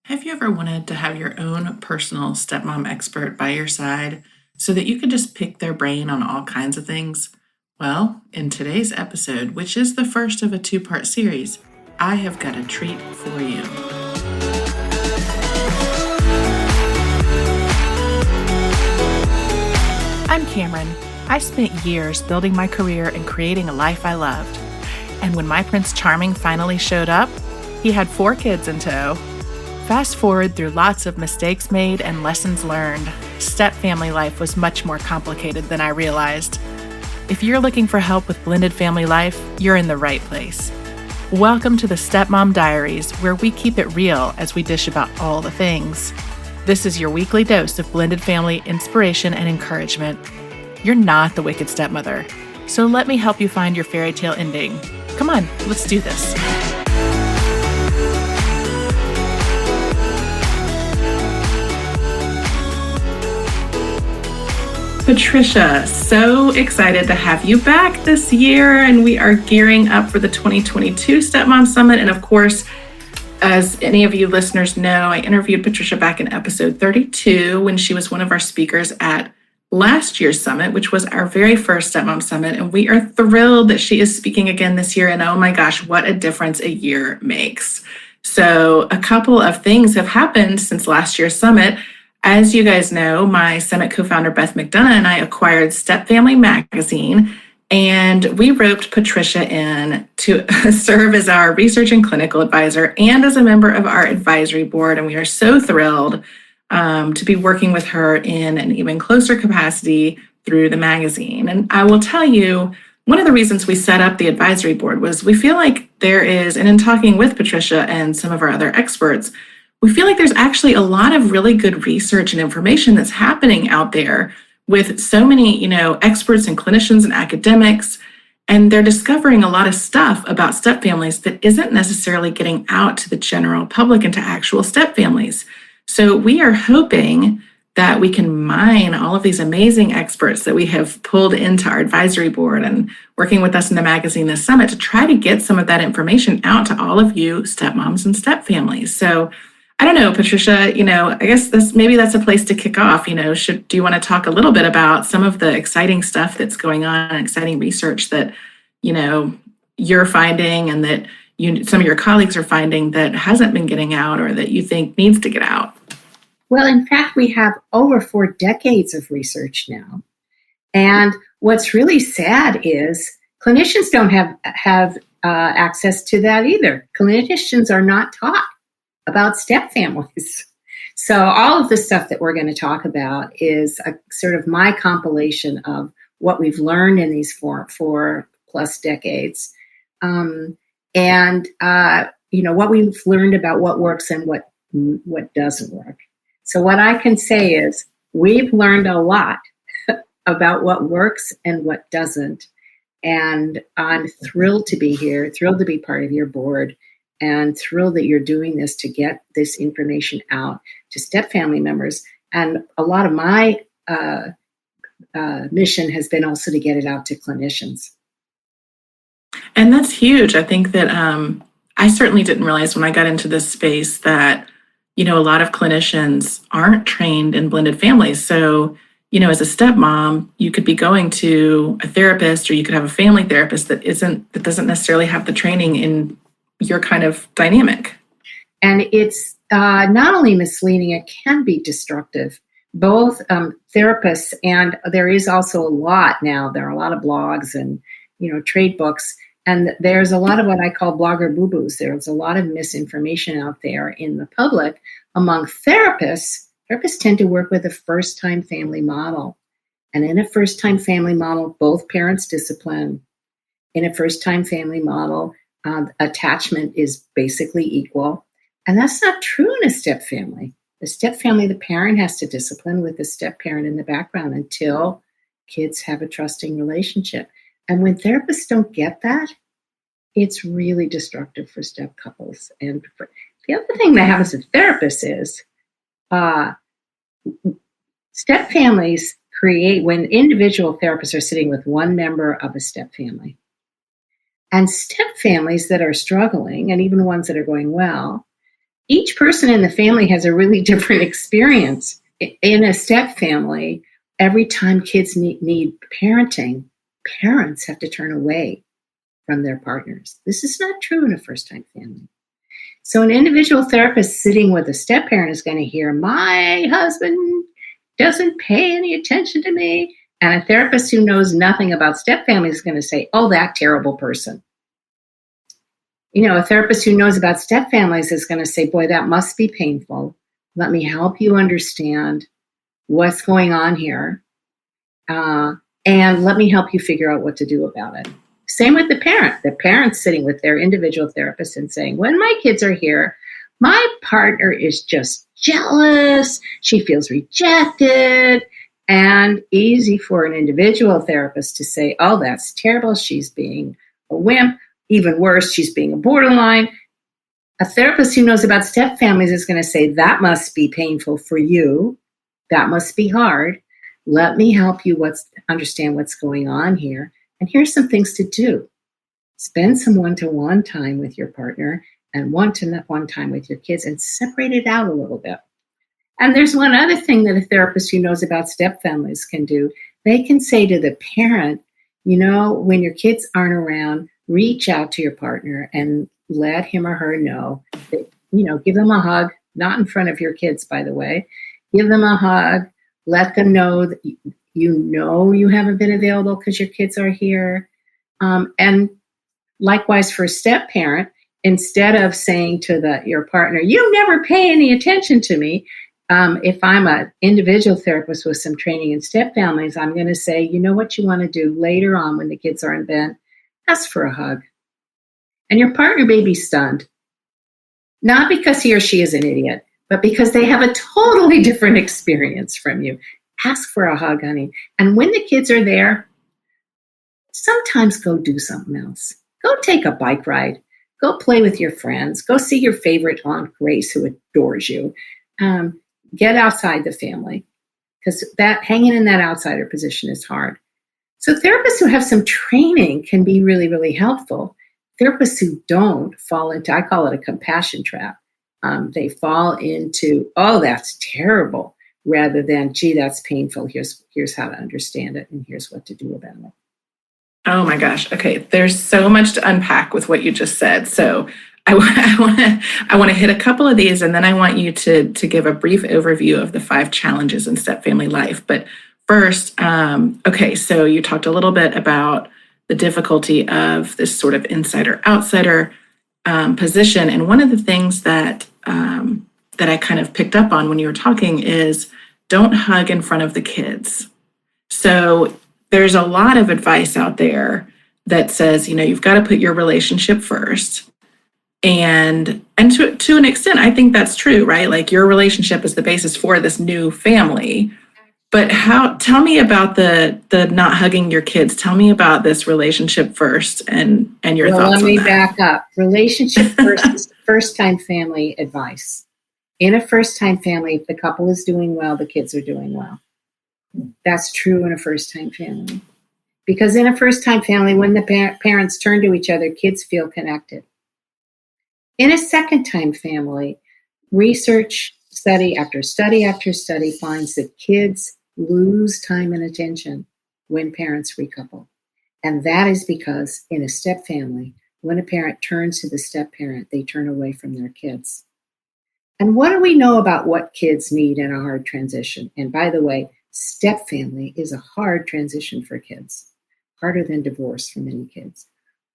Have you ever wanted to have your own personal stepmom expert by your side so that you could just pick their brain on all kinds of things? Well, in today's episode, which is the first of a two-part series, I have got a treat for you. I'm Cameron. I spent years building my career and creating a life I loved. And when my Prince Charming finally showed up, he had 4 kids in tow. Fast forward through lots of mistakes made and lessons learned, step-family life was much more complicated than I realized. If you're looking for help with blended family life, you're in the right place. Welcome to the Stepmom Diaries, where we keep it real as we dish about all the things. This is your weekly dose of blended family inspiration and encouragement. You're not the wicked stepmother, so let me help you find your fairy tale ending. Come on, let's do this. Patricia, so excited to have you back this year, and we are gearing up for the 2022 Stepmom Summit. And of course, as any of you listeners know, I interviewed Patricia back in episode 32 when she was one of our speakers at last year's summit, which was our very first Stepmom Summit. And we are thrilled that she is speaking again this year. And oh my gosh, what a difference a year makes. So a couple of things have happened since last year's summit. As you guys know, my Summit co-founder, Beth McDonough, and I acquired Stepfamily magazine, and we roped Patricia in to serve as our research and clinical advisor and as a member of our advisory board. And we are so thrilled to be working with her in an even closer capacity through the magazine. And I will tell you, one of the reasons we set up the advisory board was we feel like there is, and in talking with Patricia and some of our other experts, we feel like there's actually a lot of really good research and information that's happening out there with so many, experts and clinicians and academics, and they're discovering a lot of stuff about stepfamilies that isn't necessarily getting out to the general public and to actual stepfamilies. So we are hoping that we can mine all of these amazing experts that we have pulled into our advisory board and working with us in the magazine this summit to try to get some of that information out to all of you stepmoms and stepfamilies. So I don't know, Patricia, I guess that's a place to kick off. Do you want to talk a little bit about some of the exciting stuff that's going on, exciting research that, you're finding and that some of your colleagues are finding that hasn't been getting out or that you think needs to get out? Well, in fact, we have over 4 decades of research now. And what's really sad is clinicians don't have access to that either. Clinicians are not taught about stepfamilies. So all of the stuff that we're going to talk about is a sort of my compilation of what we've learned in these four plus decades. What we've learned about what works and what doesn't work. So what I can say is we've learned a lot about what works and what doesn't. And I'm thrilled to be here, thrilled to be part of your board, and thrilled that you're doing this to get this information out to stepfamily members. And a lot of my mission has been also to get it out to clinicians. And that's huge. I think that I certainly didn't realize when I got into this space that, a lot of clinicians aren't trained in blended families. So, as a stepmom, you could be going to a therapist or you could have a family therapist that doesn't necessarily have the training in your kind of dynamic. And it's not only misleading, it can be destructive. Both therapists, and there is also a lot now, there are a lot of blogs and, trade books, and there's a lot of what I call blogger boo-boos. There's a lot of misinformation out there in the public among therapists. Therapists tend to work with a first-time family model. And in a first-time family model, both parents discipline. In a first-time family model, attachment is basically equal. And that's not true in a stepfamily. The stepfamily, the parent has to discipline with the step-parent in the background until kids have a trusting relationship. And when therapists don't get that, it's really destructive for step couples. And the other thing that happens with therapists is stepfamilies create, when individual therapists are sitting with one member of a stepfamily, and stepfamilies that are struggling, and even ones that are going well, each person in the family has a really different experience. In a step family, every time kids need parenting, parents have to turn away from their partners. This is not true in a first-time family. So an individual therapist sitting with a step parent is going to hear, my husband doesn't pay any attention to me. And a therapist who knows nothing about step families is going to say, oh, that terrible person. A therapist who knows about step families is going to say, boy, that must be painful. Let me help you understand what's going on here. And let me help you figure out what to do about it. Same with the parent. The parent's sitting with their individual therapist and saying, when my kids are here, my partner is just jealous. She feels rejected. And easy for an individual therapist to say, oh, that's terrible. She's being a wimp. Even worse, she's being a borderline. A therapist who knows about step families is going to say, that must be painful for you. That must be hard. Let me help you understand what's going on here. And here's some things to do. Spend some one-to-one time with your partner and one-to-one time with your kids and separate it out a little bit. And there's one other thing that a therapist who knows about step families can do. They can say to the parent, when your kids aren't around, reach out to your partner and let him or her know that, give them a hug, not in front of your kids, by the way. Give them a hug. Let them know that you haven't been available because your kids are here. And likewise for a step parent, instead of saying to your partner, you never pay any attention to me, if I'm an individual therapist with some training in step families, I'm going to say, you know what you want to do later on when the kids are in bed? Ask for a hug. And your partner may be stunned, not because he or she is an idiot, but because they have a totally different experience from you. Ask for a hug, honey. And when the kids are there, sometimes go do something else. Go take a bike ride. Go play with your friends. Go see your favorite Aunt Grace who adores you. Get outside the family, because that hanging in that outsider position is hard. So therapists who have some training can be really, really helpful. Therapists who don't fall into, I call it a compassion trap. They fall into, oh, that's terrible, rather than, gee, that's painful. Here's how to understand it, and here's what to do about it. Oh my gosh. Okay. There's so much to unpack with what you just said. So I want to hit a couple of these, and then I want you to give a brief overview of the 5 challenges in step family life. But first, okay, so you talked a little bit about the difficulty of this sort of insider-outsider position. And one of the things that I kind of picked up on when you were talking is don't hug in front of the kids. So there's a lot of advice out there that says, you've got to put your relationship first. And to an extent, I think that's true, right? Like your relationship is the basis for this new family. But tell me about the not hugging your kids. Tell me about this relationship first and your thoughts on that. Let me back up. Relationship first is first-time family advice. In a first-time family, if the couple is doing well, the kids are doing well. That's true in a first-time family. Because in a first-time family, when the parents turn to each other, kids feel connected. In a second-time family, research, study after study after study finds that kids lose time and attention when parents recouple. And that is because in a step family, when a parent turns to the step parent, they turn away from their kids. And what do we know about what kids need in a hard transition? And by the way, step family is a hard transition for kids, harder than divorce for many kids.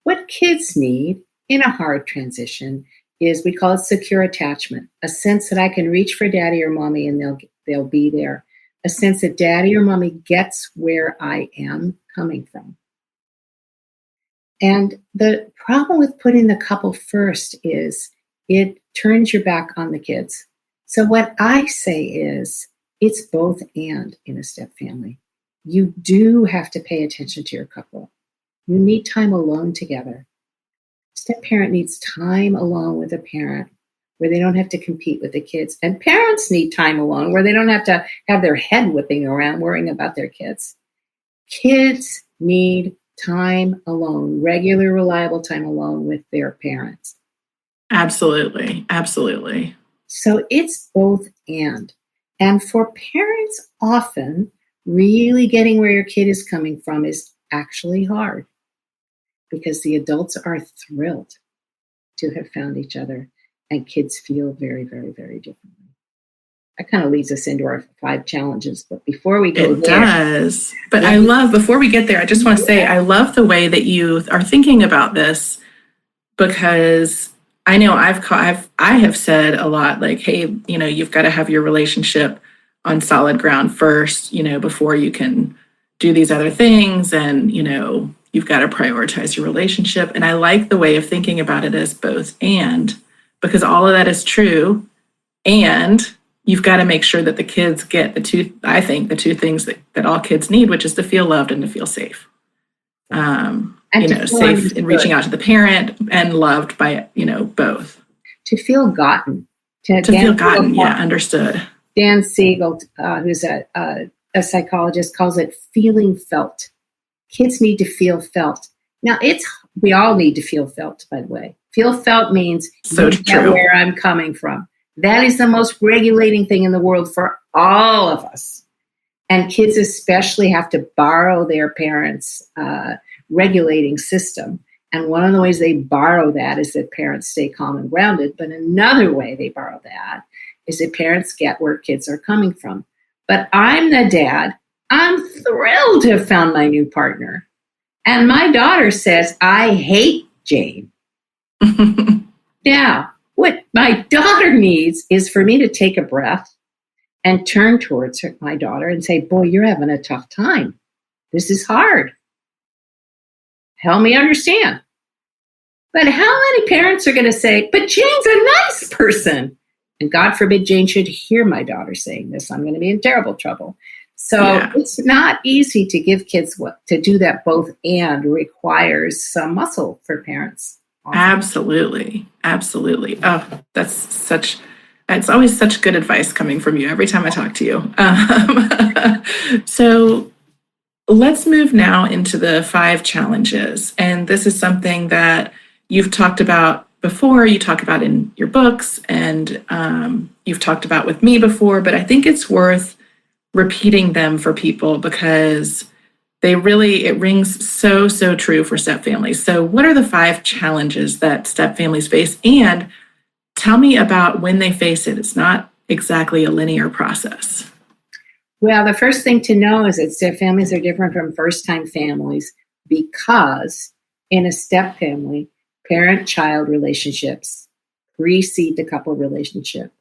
What kids need in a hard transition is, we call it secure attachment, a sense that I can reach for daddy or mommy and they'll be there, a sense that daddy or mommy gets where I am coming from. And the problem with putting the couple first is it turns your back on the kids. So what I say is, it's both and in a step family. You do have to pay attention to your couple. You need time alone together. Step parent needs time alone with a parent where they don't have to compete with the kids. And parents need time alone where they don't have to have their head whipping around worrying about their kids. Kids need time alone, regular, reliable time alone with their parents. Absolutely. Absolutely. So it's both and. And for parents, often really getting where your kid is coming from is actually hard because the adults are thrilled to have found each other and kids feel very, very, very differently. That kind of leads us into our 5 challenges. But before we go It does. But before we get there, I just want to say, I love the way that you are thinking about this, because I know I have said a lot, like, hey, you've got to have your relationship on solid ground first, before you can do these other things. And, you've got to prioritize your relationship. And I like the way of thinking about it as both and, because all of that is true. And you've got to make sure that the kids get the two things that all kids need, which is to feel loved and to feel safe. Safe in reaching out to the parent and loved by, both. To feel gotten. To feel gotten, yeah, understood. Dan Siegel, who's a psychologist, calls it feeling felt. Kids need to feel felt. Now, we all need to feel felt, by the way. Feel felt means so true. Where I'm coming from. That is the most regulating thing in the world for all of us. And kids especially have to borrow their parents' regulating system. And one of the ways they borrow that is that parents stay calm and grounded. But another way they borrow that is that parents get where kids are coming from. But I'm the dad. I'm thrilled to have found my new partner. And my daughter says, I hate Jane. Now, what my daughter needs is for me to take a breath and turn towards my daughter and say, boy, you're having a tough time. This is hard. Help me understand. But how many parents are going to say, but Jane's a nice person? And God forbid Jane should hear my daughter saying this. I'm going to be in terrible trouble. So It's not easy to give kids to do that both and requires some muscle for parents. Absolutely. Oh, it's always such good advice coming from you every time I talk to you. So let's move now into the 5 challenges. And this is something that you've talked about before, you talk about in your books, and you've talked about with me before, but I think it's worth repeating them for people because it rings so, so true for step families. So what are the 5 challenges that step families face? And tell me about when they face it. It's not exactly a linear process. Well, the first thing to know is that step families are different from first-time families because in a step family, parent-child relationships precede the couple relationship.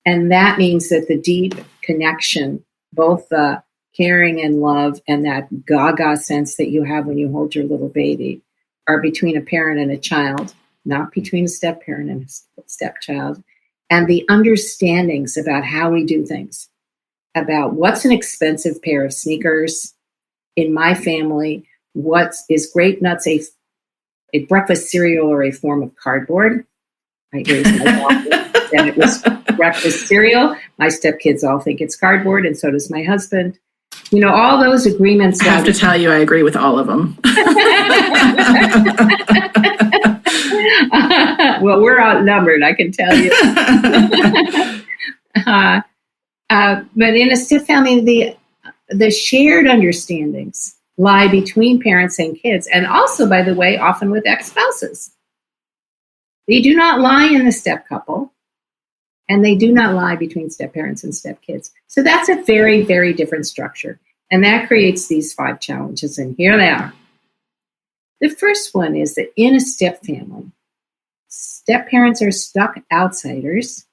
And that means that the deep connection, both the caring and love and that gaga sense that you have when you hold your little baby, are between a parent and a child, not between a step parent and a stepchild. And the understandings about how we do things, about what's an expensive pair of sneakers in my family, what is grape nuts a breakfast cereal or a form of cardboard. I raised my daughter and it was breakfast cereal. My stepkids all think it's cardboard, and so does my husband. All those agreements. I have to tell you, I agree with all of them. Well, we're outnumbered, I can tell you. But in a step family, the shared understandings lie between parents and kids, and also, by the way, often with ex-spouses. They do not lie in the step couple, and they do not lie between step parents and step kids. So that's a very, very different structure, and that creates these 5 challenges, and here they are. The first one is that in a step family, step parents are stuck outsiders,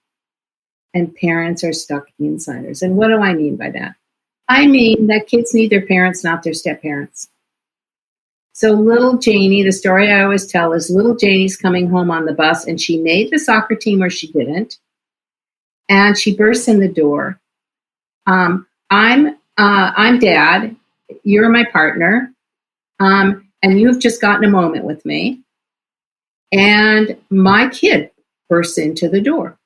and parents are stuck insiders. And what do I mean by that? I mean that kids need their parents, not their step parents. So little Janie, the story I always tell is little Janie's coming home on the bus, and she made the soccer team or she didn't. And she bursts in the door. I'm Dad. You're my partner. And you've just gotten a moment with me. And my kid bursts into the door.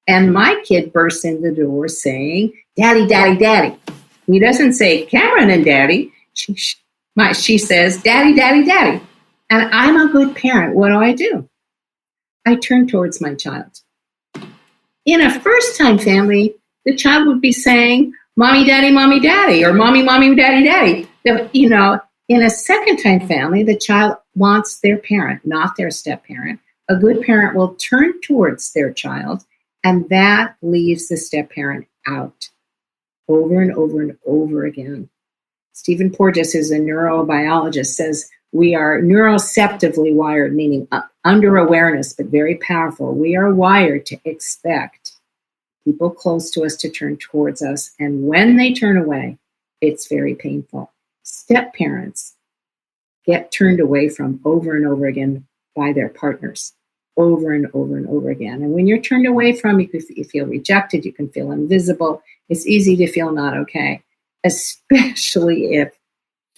And my kid bursts in the door saying, Daddy, Daddy, Daddy. He doesn't say Cameron and Daddy. She says, Daddy, Daddy, Daddy. And I'm a good parent. What do? I turn towards my child. In a first-time family, the child would be saying, mommy, daddy, or mommy, daddy. You know, in a second-time family, the child wants their parent, not their step-parent. A good parent will turn towards their child, and that leaves the step-parent out over and over and over again. Stephen Porges is a neurobiologist, says we are neuroceptively wired, meaning under awareness, but very powerful. We are wired to expect people close to us to turn towards us. And when they turn away, it's very painful. Step parents get turned away from over and over again by their partners, over and over and over again. And when you're turned away from, you feel rejected, you can feel invisible. It's easy to feel not okay, especially if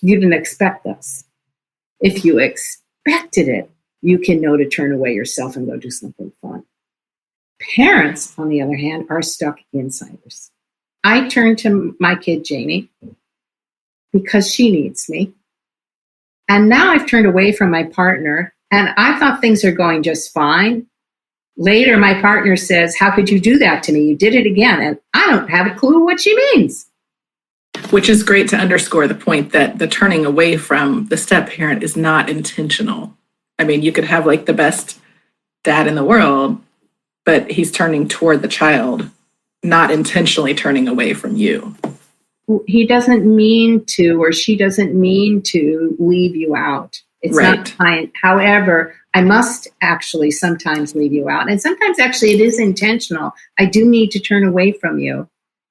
you didn't expect this. If you expected it, you can know to turn away yourself and go do something fun. Parents, on the other hand, are stuck insiders. I turn to my kid, Janie, because she needs me. And now I've turned away from my partner, and I thought things are going just fine. Later, my partner says, how could you do that to me? You did it again. And I don't have a clue what she means. Which is great to underscore the point that the turning away from the step parent is not intentional. I mean, you could have like the best dad in the world, but he's turning toward the child, not intentionally turning away from you. He doesn't mean to, or she doesn't mean to leave you out. It's right. Not kind. However, I must actually sometimes leave you out. And sometimes actually it is intentional. I do need to turn away from you.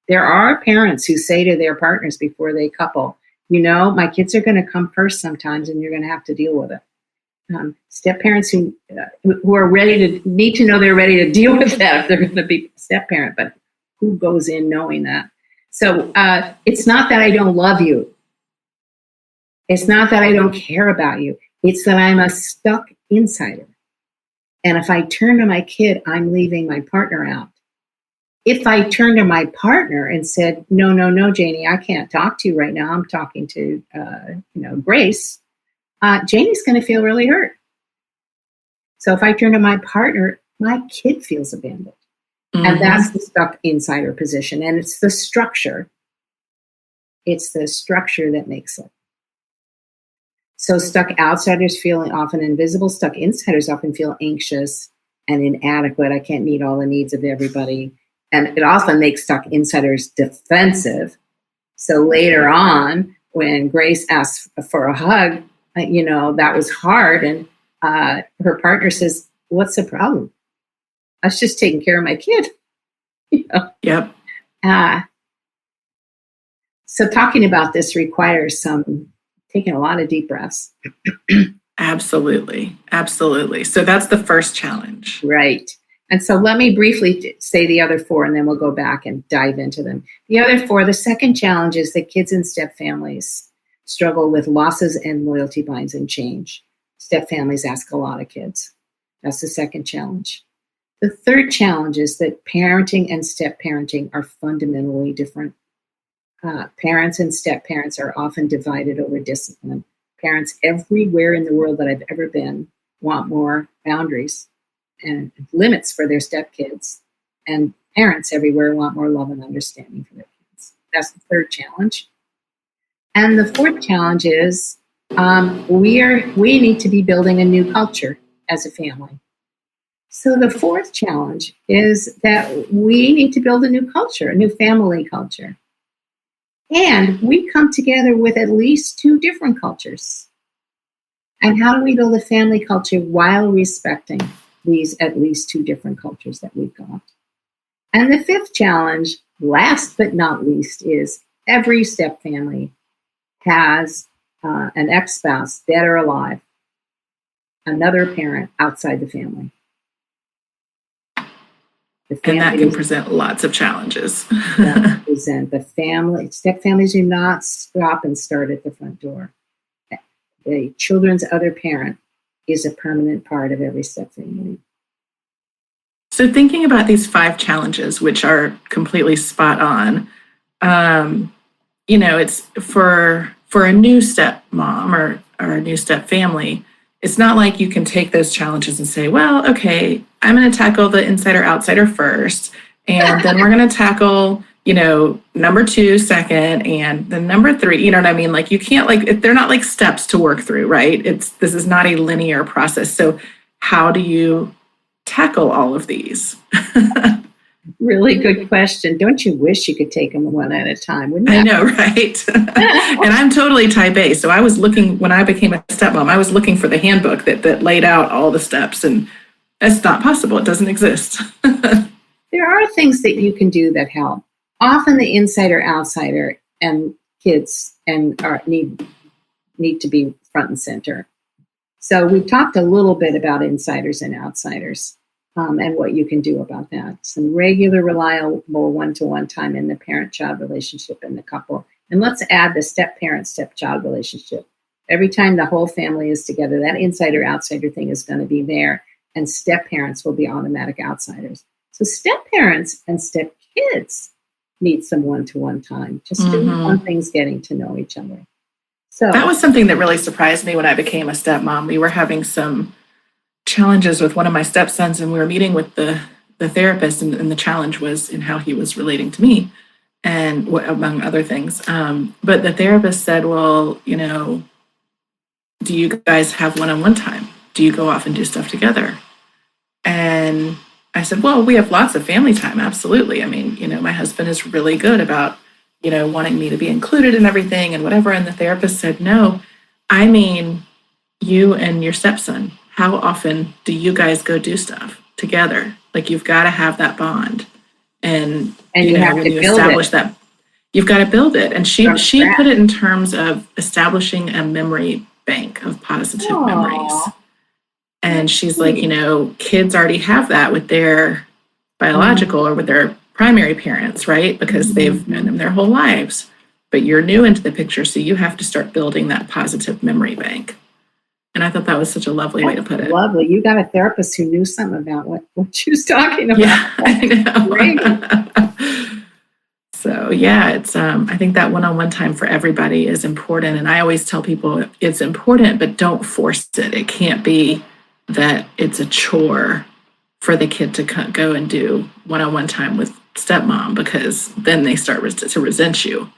There are parents who say to their partners before they couple, you know, my kids are going to come first sometimes and you're going to have to deal with it. Step parents who are ready to need to know they're ready to deal with that if they're going to be a step parent, but who goes in knowing that? So it's not that I don't love you. It's not that I don't care about you. It's that I'm a stuck insider. And if I turn to my kid, I'm leaving my partner out. If I turn to my partner and said, no, Janie, I can't talk to you right now. I'm talking to, Grace. Janie's going to feel really hurt. So if I turn to my partner, my kid feels abandoned. Mm-hmm. And that's the stuck insider position. And it's the structure. It's the structure that makes it. So stuck outsiders feel often invisible. Stuck insiders often feel anxious and inadequate. I can't meet all the needs of everybody. And it often makes stuck insiders defensive. So later on, when Grace asks for a hug, that was hard. And her partner says, what's the problem? I was just taking care of my kid. Yep. So talking about this requires taking a lot of deep breaths. Absolutely. So that's the first challenge. Right. And so let me briefly say the other four, and then we'll go back and dive into them. The other four, the second challenge is that kids in step families struggle with losses and loyalty binds and change. Step families ask a lot of kids. That's the second challenge. The third challenge is that parenting and step parenting are fundamentally different. Parents and step parents are often divided over discipline. Parents everywhere in the world that I've ever been want more boundaries and limits for their stepkids. And parents everywhere want more love and understanding for their kids. That's the third challenge. And the fourth challenge is we need to be building a new culture as a family. So the fourth challenge is that we need to build a new culture, a new family culture. And we come together with at least two different cultures. And how do we build a family culture while respecting these at least two different cultures that we've got? And the fifth challenge, last but not least, is every step family has an ex-spouse, dead or alive, another parent outside the family. And that can present lots of challenges. The family, step families do not stop and start at the front door. The children's other parent is a permanent part of every step family. So thinking about these 5 challenges, which are completely spot on, it's for a new stepmom or a new step family, it's not like you can take those challenges and say, well, okay, I'm going to tackle the insider-outsider first, And then we're going to tackle, number 2 second, and then number 3, you know what I mean? Like, you can't, like, they're not like steps to work through, right? This is not a linear process. So how do you tackle all of these? Really good question. Don't you wish you could take them one at a time? Wouldn't I know, right? And I'm totally type A. So I was looking, when I became a stepmom, I was looking for the handbook that laid out all the steps, and it's not possible. It doesn't exist. There are things that you can do that help. Often the insider, outsider, and kids need to be front and center. So we've talked a little bit about insiders and outsiders. And what you can do about that. Some regular, reliable one-to-one time in the parent-child relationship in the couple. And let's add the step-parent, step-child relationship. Every time the whole family is together, that insider-outsider thing is going to be there, and step-parents will be automatic outsiders. So step-parents and step-kids need some one-to-one time, just doing fun things, getting to know each other. So that was something that really surprised me when I became a stepmom. We were having some challenges with one of my stepsons, and we were meeting with the therapist, and the challenge was in how he was relating to me, and among other things. But the therapist said, well, do you guys have one-on-one time? Do you go off and do stuff together? And I said, well, we have lots of family time. Absolutely. I mean, my husband is really good about, wanting me to be included in everything and whatever. And the therapist said, no, I mean, you and your stepson. How often do you guys go do stuff together? Like, you've got to have that bond. And you have when to you build establish it. that, you've got to build it. And she put it in terms of establishing a memory bank of positive memories. And she's like, kids already have that with their biological or with their primary parents, right? Because they've known them their whole lives. But you're new into the picture, so you have to start building that positive memory bank. And I thought that was such a lovely way to put it. Lovely. You got a therapist who knew something about what she was talking about. Yeah, I know. So yeah, it's I think that one-on-one time for everybody is important. And I always tell people it's important, but don't force it. It can't be that it's a chore for the kid to go and do one-on-one time with stepmom, because then they start to resent you.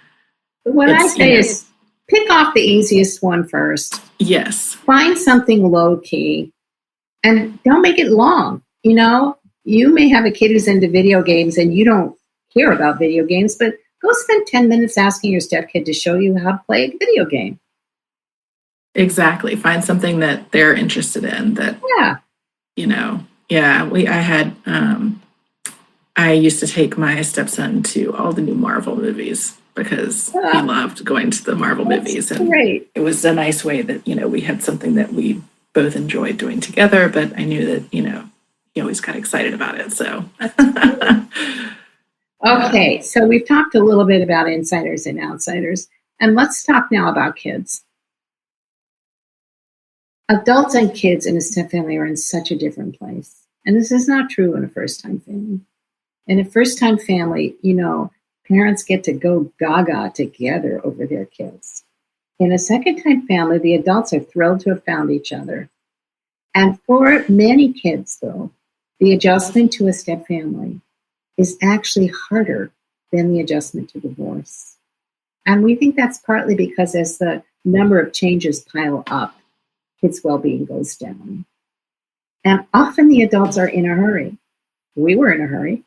What I say is, pick off the easiest one first. Yes. Find something low key and don't make it long. You may have a kid who's into video games and you don't care about video games, but go spend 10 minutes asking your stepkid to show you how to play a video game. Exactly. Find something that they're interested in that, I used to take my stepson to all the new Marvel movies, because he loved going to the Marvel movies. And great. It was a nice way that, we had something that we both enjoyed doing together, but I knew that, he always got excited about it. So. Okay. So we've talked a little bit about insiders and outsiders, and let's talk now about kids. Adults and kids in a step family are in such a different place. And this is not true in a first-time family. In a first-time family, parents get to go gaga together over their kids. In a second-time family, the adults are thrilled to have found each other. And for many kids, though, the adjustment to a step family is actually harder than the adjustment to divorce. And we think that's partly because as the number of changes pile up, kids' well-being goes down. And often the adults are in a hurry. We were in a hurry.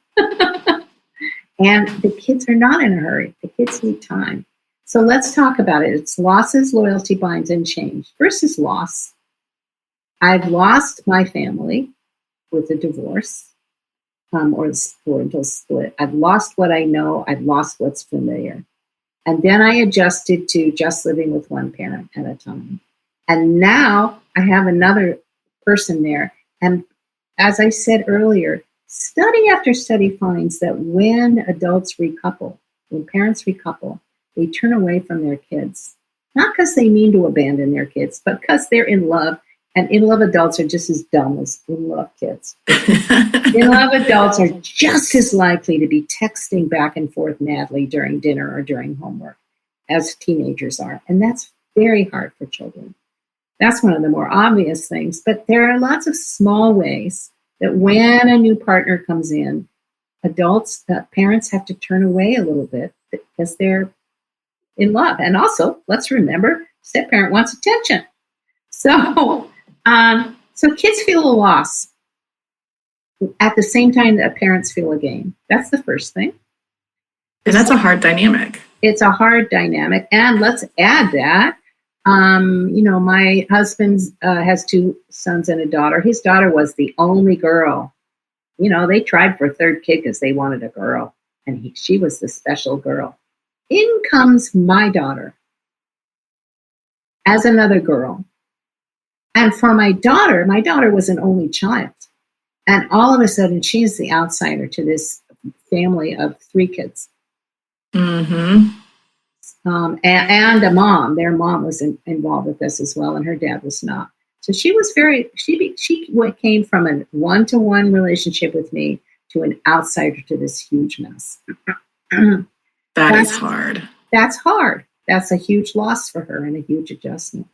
And the kids are not in a hurry. The kids need time. So let's talk about it. It's losses, loyalty binds, and change. First is loss. I've lost my family with a divorce or a split. I've lost what I know. I've lost what's familiar. And then I adjusted to just living with one parent at a time. And now I have another person there. And as I said earlier, study after study finds that when adults recouple, when parents recouple, they turn away from their kids. Not because they mean to abandon their kids, but because they're in love. And in-love adults are just as dumb as in-love kids. In-love adults are just as likely to be texting back and forth madly during dinner or during homework as teenagers are. And that's very hard for children. That's one of the more obvious things. But there are lots of small ways that when a new partner comes in, parents have to turn away a little bit because they're in love. And also, let's remember, step-parent wants attention. So, so kids feel a loss at the same time that parents feel a gain. That's the first thing. And that's a hard dynamic. It's a hard dynamic. And let's add that, my husband has 2 sons and a daughter. His daughter was the only girl. They tried for a third kid because they wanted a girl. And she was the special girl. In comes my daughter as another girl. And for my daughter was an only child. And all of a sudden, she's the outsider to this family of 3 kids. Mm-hmm. And a mom. Their mom was involved with this as well, and her dad was not. So she came from a one-to-one relationship with me to an outsider to this huge mess. That's hard. That's hard. That's a huge loss for her and a huge adjustment.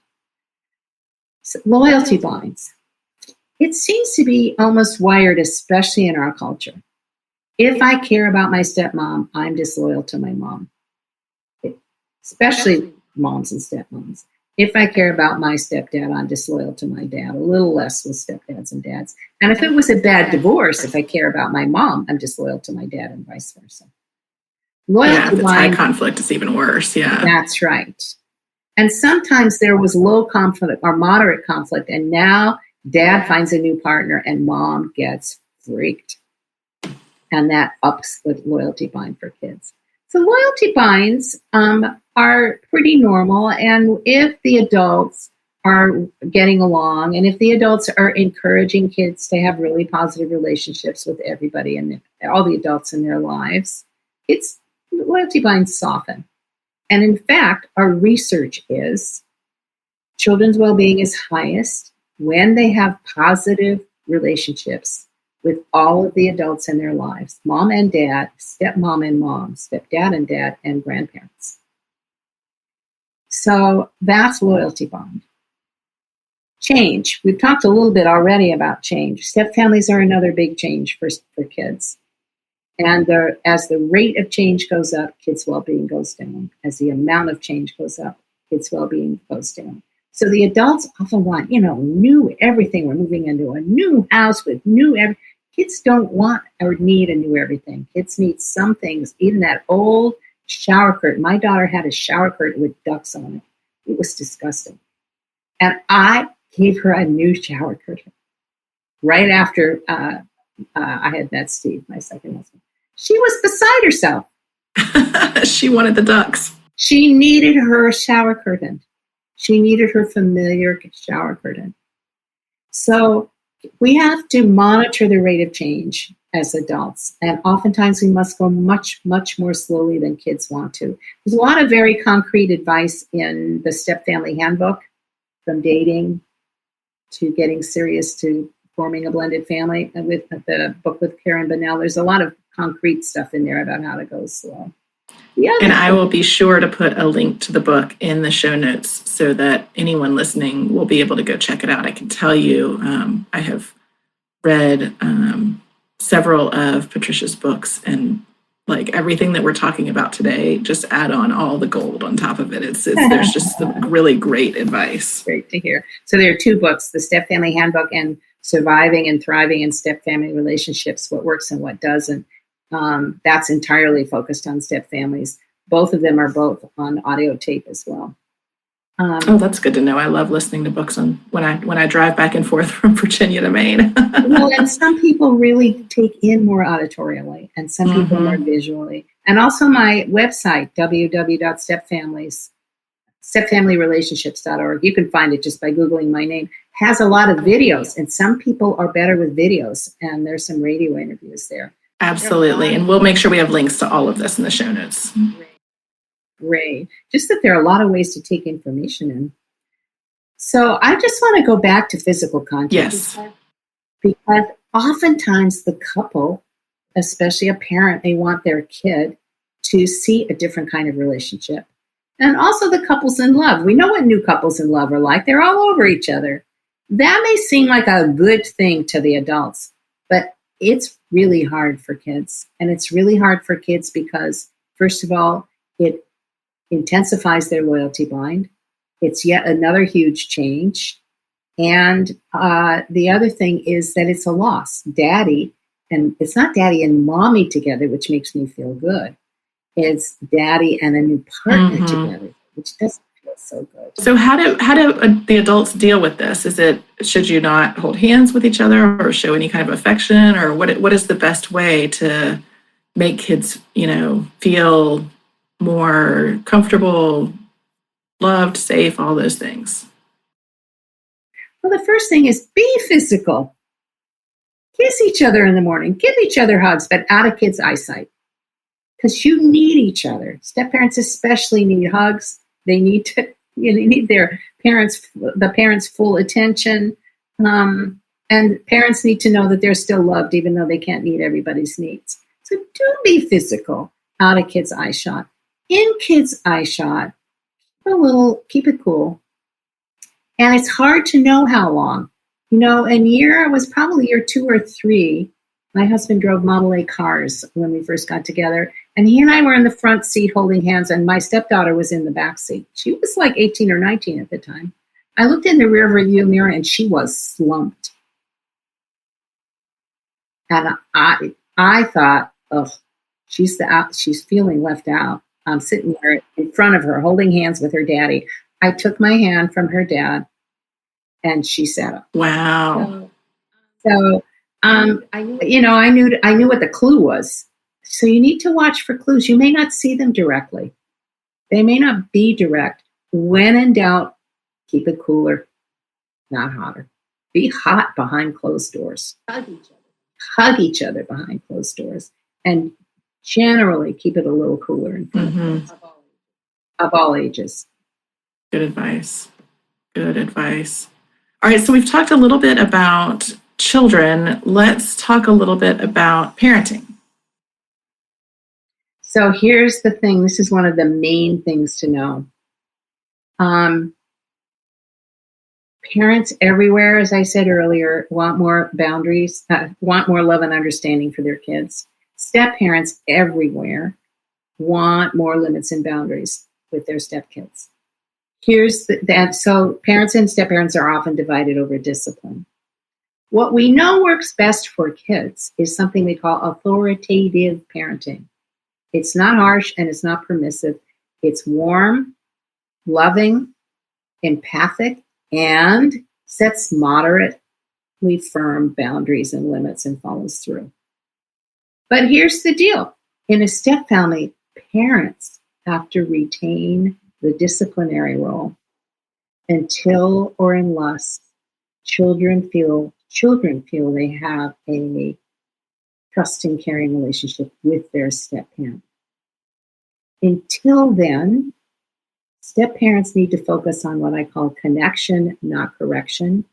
So, loyalty binds. It seems to be almost wired, especially in our culture. If I care about my stepmom, I'm disloyal to my mom. Especially moms and stepmoms. If I care about my stepdad, I'm disloyal to my dad. A little less with stepdads and dads. And if it was a bad divorce, if I care about my mom, I'm disloyal to my dad and vice versa. If it's high conflict, it's even worse. Yeah. That's right. And sometimes there was low conflict or moderate conflict, and now dad finds a new partner and mom gets freaked. And that ups the loyalty bind for kids. So loyalty binds are pretty normal. And if the adults are getting along, and if the adults are encouraging kids to have really positive relationships with everybody and all the adults in their lives, loyalty binds soften. And in fact, our research is children's well-being is highest when they have positive relationships with all of the adults in their lives, mom and dad, stepmom and mom, stepdad and dad, and grandparents. So that's loyalty bond. Change. We've talked a little bit already about change. Step families are another big change for kids. And as the rate of change goes up, kids' well-being goes down. As the amount of change goes up, kids' well-being goes down. So the adults often want, new everything. We're moving into a new house with new everything. Kids don't want or need a new everything. Kids need some things. Even that old shower curtain. My daughter had a shower curtain with ducks on it. It was disgusting. And I gave her a new shower curtain right after I had met Steve, my second husband. She was beside herself. She wanted the ducks. She needed her shower curtain. She needed her familiar shower curtain. So we have to monitor the rate of change as adults. And oftentimes we must go much, much more slowly than kids want to. There's a lot of very concrete advice in the Stepfamily Handbook, from dating to getting serious to forming a blended family. And with the book with Karen Bonnell, there's a lot of concrete stuff in there about how to go slow. And I will be sure to put a link to the book in the show notes so that anyone listening will be able to go check it out. I can tell you, I have read several of Patricia's books, and like everything that we're talking about today, just add on all the gold on top of it. There's just some really great advice. Great to hear. So there are 2 books, the Stepfamily Handbook and Surviving and Thriving in Stepfamily Relationships, What Works and What Doesn't. That's entirely focused on step families. Both of them are both on audio tape as well. That's good to know. I love listening to books when I drive back and forth from Virginia to Maine. Well, and some people really take in more auditorially, and some people more visually. And also my website, stepfamilyrelationships.org. You can find it just by Googling my name. Has a lot of videos, and some people are better with videos, and there's some radio interviews there. Absolutely. And we'll make sure we have links to all of this in the show notes. Great. Just that there are a lot of ways to take information in. So I just want to go back to physical contact. Yes. Because oftentimes the couple, especially a parent, they want their kid to see a different kind of relationship. And also the couples in love. We know what new couples in love are like. They're all over each other. That may seem like a good thing to the adults, but it's really hard for kids. And it's really hard for kids because, first of all, it intensifies their loyalty blind. It's yet another huge change. And the other thing is that it's a loss. Daddy, and it's not daddy and mommy together, which makes me feel good. It's daddy and a new partner together, which doesn't feel so good. So how do the adults deal with this? Should you not hold hands with each other or show any kind of affection, or what is the best way to make kids, feel more comfortable, loved, safe, all those things? Well, the first thing is be physical. Kiss each other in the morning. Give each other hugs, but out of kids' eyesight. Because you need each other. Step-parents especially need hugs. They need they need the parents' full attention. And parents need to know that they're still loved, even though they can't meet everybody's needs. So do be physical out of kids' eye shot. In kids' eye shot, keep it cool. And it's hard to know how long. I was probably year 2 or 3. My husband drove Model A cars when we first got together. And he and I were in the front seat holding hands, and my stepdaughter was in the back seat. She was like 18 or 19 at the time. I looked in the rearview mirror, and she was slumped. And I thought, oh, she's feeling left out. I'm sitting there in front of her, holding hands with her daddy. I took my hand from her dad, and she sat up. Wow. So I knew what the clue was. So you need to watch for clues. You may not see them directly. They may not be direct. When in doubt, keep it cooler, not hotter. Be hot behind closed doors. Hug each other behind closed doors. And generally keep it a little cooler in front of all ages. Good advice. All right, so we've talked a little bit about children. Let's talk a little bit about parenting. So here's the thing. This is one of the main things to know. Parents everywhere, as I said earlier, want more boundaries, want more love and understanding for their kids. Step-parents everywhere want more limits and boundaries with their step-kids. So parents and step-parents are often divided over discipline. What we know works best for kids is something we call authoritative parenting. It's not harsh and it's not permissive. It's warm, loving, empathic, and sets moderately firm boundaries and limits and follows through. But here's the deal. In a step family, parents have to retain the disciplinary role until or unless children feel they have a trusting, caring relationship with their step-parent. Until then, step-parents need to focus on what I call connection, not correction,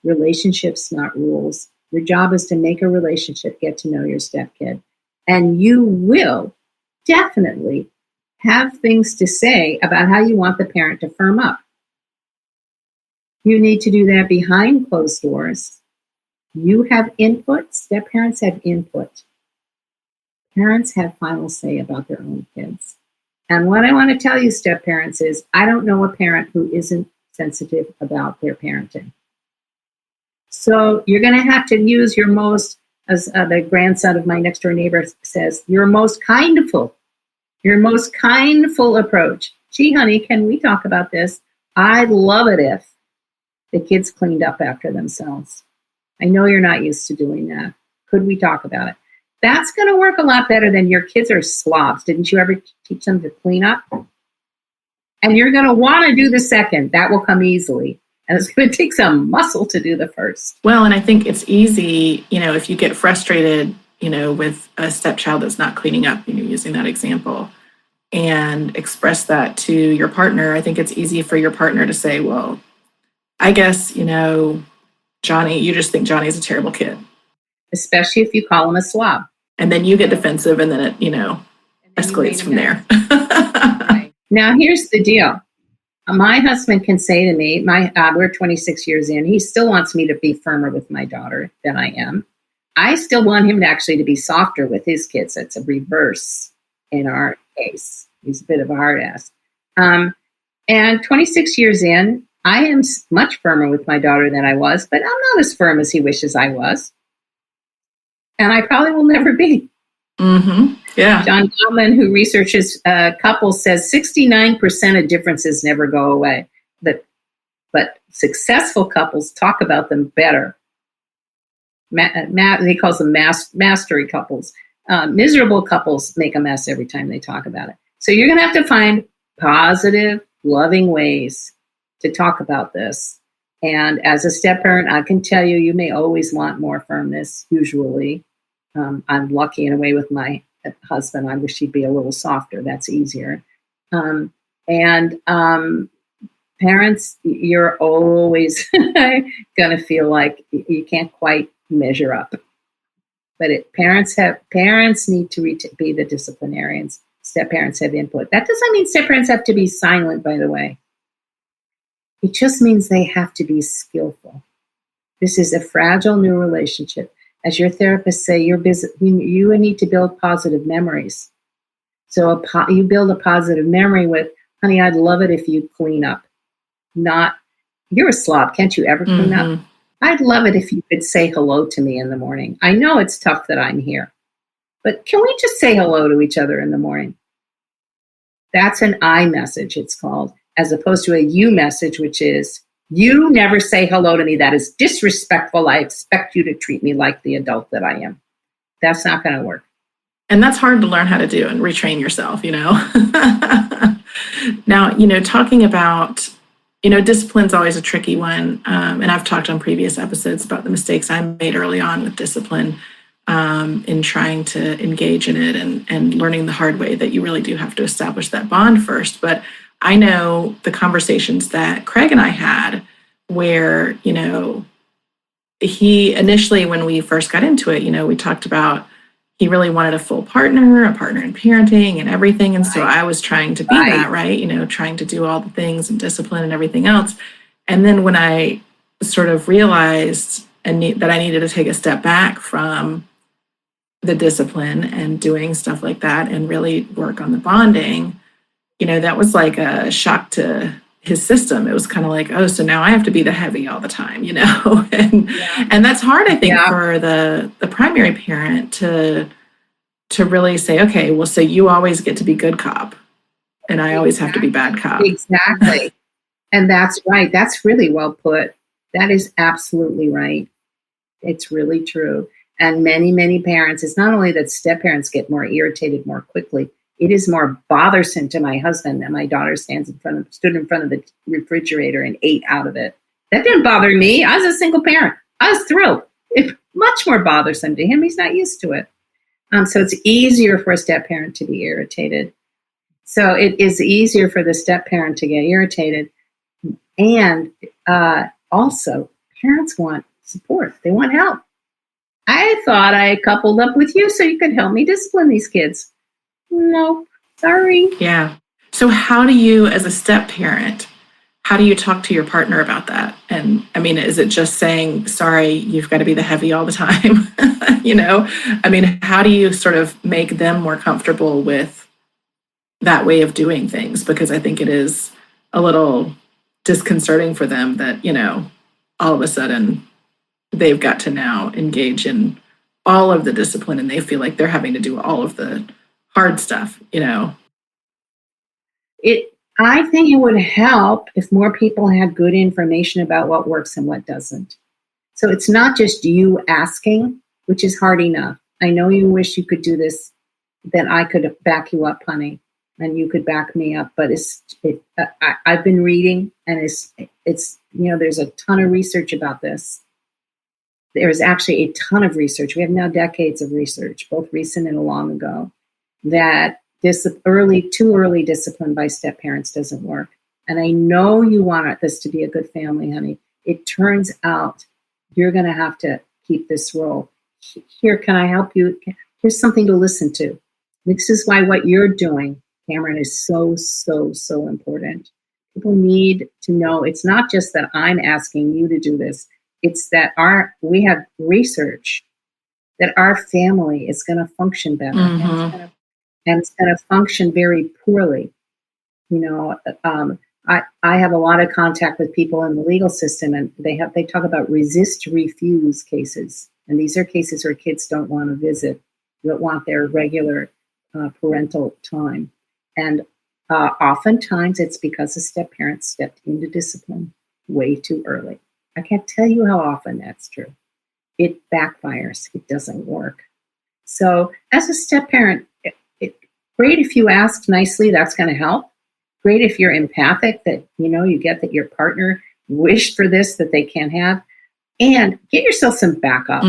relationships, not rules. Your job is to make a relationship, get to know your step-kid, and you will definitely have things to say about how you want the parent to firm up. You need to do that behind closed doors. You have input. Step-parents have input. Parents have final say about their own kids. And what I want to tell you, step-parents, is I don't know a parent who isn't sensitive about their parenting. So you're going to have to use your most, as the grandson of my next-door neighbor says, your most kindful approach. Gee, honey, can we talk about this? I'd love it if the kids cleaned up after themselves. I know you're not used to doing that. Could we talk about it? That's going to work a lot better than your kids are slobs. Didn't you ever teach them to clean up? And you're going to want to do the second. That will come easily. And it's going to take some muscle to do the first. Well, and I think it's easy, if you get frustrated, with a stepchild that's not cleaning up, using that example, and express that to your partner. I think it's easy for your partner to say, well, I guess, Johnny, you just think Johnny's a terrible kid. Especially if you call him a slob. And then you get defensive and then it, escalates from there. Right. Now, here's the deal. My husband can say to me, we're 26 years in, he still wants me to be firmer with my daughter than I am. I still want him to actually to be softer with his kids. It's a reverse in our case. He's a bit of a hard ass. And 26 years in, I am much firmer with my daughter than I was, but I'm not as firm as he wishes I was. And I probably will never be. Mm-hmm. Yeah. John Gottman, who researches couples, says 69% of differences never go away. But successful couples talk about them better. They call them mastery couples. Miserable couples make a mess every time they talk about it. So you're going to have to find positive, loving ways to talk about this. And as a step parent, I can tell you, you may always want more firmness, usually. I'm lucky in a way with my husband. I wish he'd be a little softer. That's easier. Parents, you're always going to feel like you can't quite measure up. But parents need to be the disciplinarians. Step parents have input. That doesn't mean step parents have to be silent, by the way. It just means they have to be skillful. This is a fragile new relationship. As your therapists say, you need to build positive memories. So you build a positive memory with, honey, I'd love it if you clean up. Not, you're a slob, can't you ever clean up? I'd love it if you could say hello to me in the morning. I know it's tough that I'm here, but can we just say hello to each other in the morning? That's an I message, it's called, as opposed to a you message, which is, you never say hello to me. That is disrespectful. I expect you to treat me like the adult that I am. That's not going to work. And that's hard to learn how to do and retrain yourself, Now, talking about, discipline's always a tricky one. And I've talked on previous episodes about the mistakes I made early on with discipline in trying to engage in it and learning the hard way that you really do have to establish that bond first. But I know the conversations that Craig and I had where, he initially, when we first got into it, we talked about he really wanted a full partner, a partner in parenting and everything. And so I was trying to be that, right? Trying to do all the things and discipline and everything else. And then when I sort of realized that I needed to take a step back from the discipline and doing stuff like that and really work on the bonding, that was like a shock to his system. It was kind of like, oh, so now I have to be the heavy all the time, and that's hard, I think, for the primary parent to really say, okay, well, so you always get to be good cop and I always have to be bad cop. Exactly. And that's right. That's really well put. That is absolutely right. It's really true. And many, many parents, it's not only that step parents get more irritated more quickly, it is more bothersome to my husband that my daughter stood in front of the refrigerator and ate out of it. That didn't bother me. I was a single parent. I was thrilled. It's much more bothersome to him. He's not used to it. So it's easier for a step parent to be irritated. So it is easier for the step parent to get irritated. And also, parents want support. They want help. I thought I coupled up with you so you could help me discipline these kids. No, sorry. Yeah. So how do you, as a step parent, how do you talk to your partner about that? And I mean, is it just saying, sorry, you've got to be the heavy all the time? I mean, how do you sort of make them more comfortable with that way of doing things? Because I think it is a little disconcerting for them that, all of a sudden they've got to now engage in all of the discipline and they feel like they're having to do all of the hard stuff, I think it would help if more people had good information about what works and what doesn't. So it's not just you asking, which is hard enough. I know you wish you could do this, that I could back you up, honey, and you could back me up. But I've been reading, and it's there's a ton of research about this. There's actually a ton of research. We have now decades of research, both recent and long ago, that too early discipline by step parents doesn't work. And I know you want this to be a good family, honey. It turns out you're going to have to keep this role. Here, can I help you? Here's something to listen to. This is why what you're doing, Cameron, is so, so, so important. People need to know it's not just that I'm asking you to do this. It's that we have research that our family is going to function better, and it's going to function very poorly. I have a lot of contact with people in the legal system, and they talk about resist refuse cases, and these are cases where kids don't want to visit, don't want their regular parental time, and oftentimes it's because a step-parent stepped into discipline way too early. I can't tell you how often that's true. It backfires. It doesn't work. So as a step-parent, great if you ask nicely, that's going to help. Great if you're empathic, that you get that your partner wished for this that they can't have. And get yourself some backup.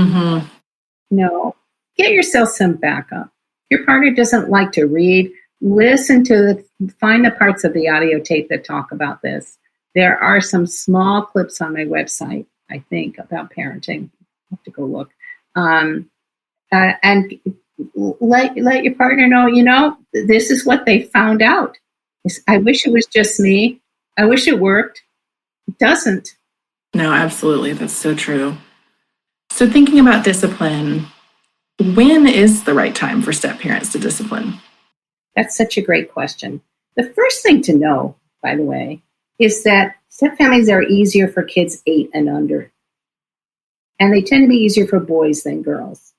Get yourself some backup. Your partner doesn't like to read. Find the parts of the audio tape that talk about this. There are some small clips on my website, I think, about parenting. I have to go look. And let your partner know, this is what they found out. I wish it was just me. I wish it worked. It doesn't. No, absolutely. That's so true. So thinking about discipline, when is the right time for step-parents to discipline? That's such a great question. The first thing to know, by the way, is that step-families are easier for kids 8 and under. And they tend to be easier for boys than girls.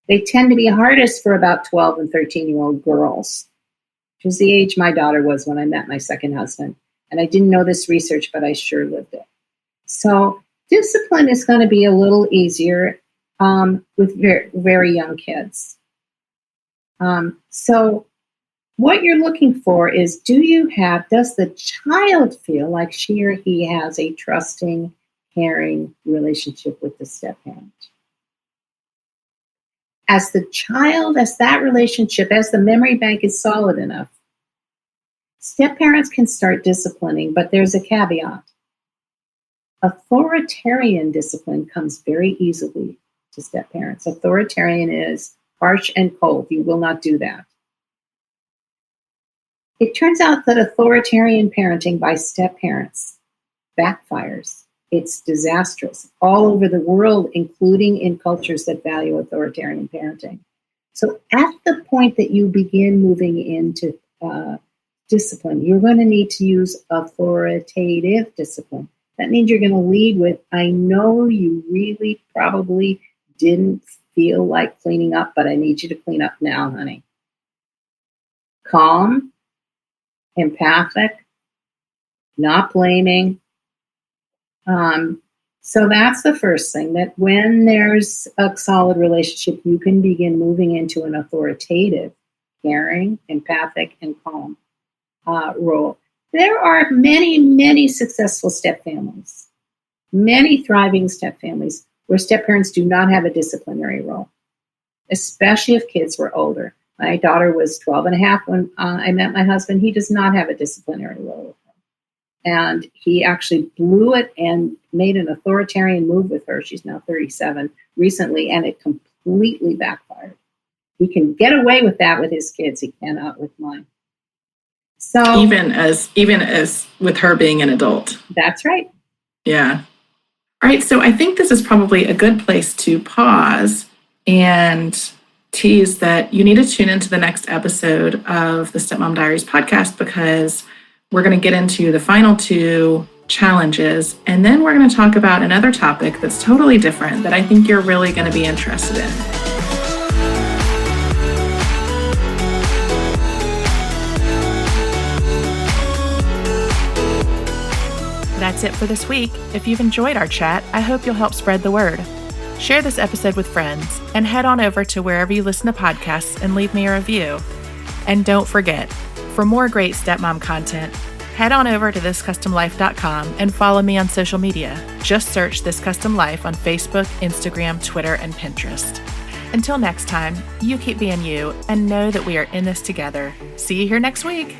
They tend to be hardest for about 12 and 13-year-old girls, which was the age my daughter was when I met my second husband. And I didn't know this research, but I sure lived it. So discipline is going to be a little easier with very, very young kids. So what you're looking for is, does the child feel like she or he has a trusting, caring relationship with the step-parent? As that relationship, as the memory bank is solid enough, step-parents can start disciplining, but there's a caveat. Authoritarian discipline comes very easily to step-parents. Authoritarian is harsh and cold. You will not do that. It turns out that authoritarian parenting by step-parents backfires. It's disastrous all over the world, including in cultures that value authoritarian parenting. So at the point that you begin moving into discipline, you're going to need to use authoritative discipline. That means you're going to lead with, I know you really probably didn't feel like cleaning up, but I need you to clean up now, honey. Calm, empathic, not blaming. So that's the first thing, that when there's a solid relationship, you can begin moving into an authoritative, caring, empathic, and calm role. There are many, many successful step-families, many thriving step-families where step-parents do not have a disciplinary role, especially if kids were older. My daughter was 12 and a half when I met my husband. He does not have a disciplinary role with her. And he actually blew it and made an authoritarian move with her. She's now 37 recently, and it completely backfired. He can get away with that with his kids. He cannot with mine. So even as with her being an adult. That's right. Yeah. All right. So I think this is probably a good place to pause and tease that you need to tune into the next episode of the Stepmom Diaries podcast, because we're going to get into the final 2 challenges, and then we're going to talk about another topic that's totally different that I think you're really going to be interested in. That's it for this week. If you've enjoyed our chat, I hope you'll help spread the word. Share this episode with friends, and head on over to wherever you listen to podcasts and leave me a review. And don't forget, for more great stepmom content, head on over to thiscustomlife.com and follow me on social media. Just search This Custom Life on Facebook, Instagram, Twitter, and Pinterest. Until next time, you keep being you and know that we are in this together. See you here next week.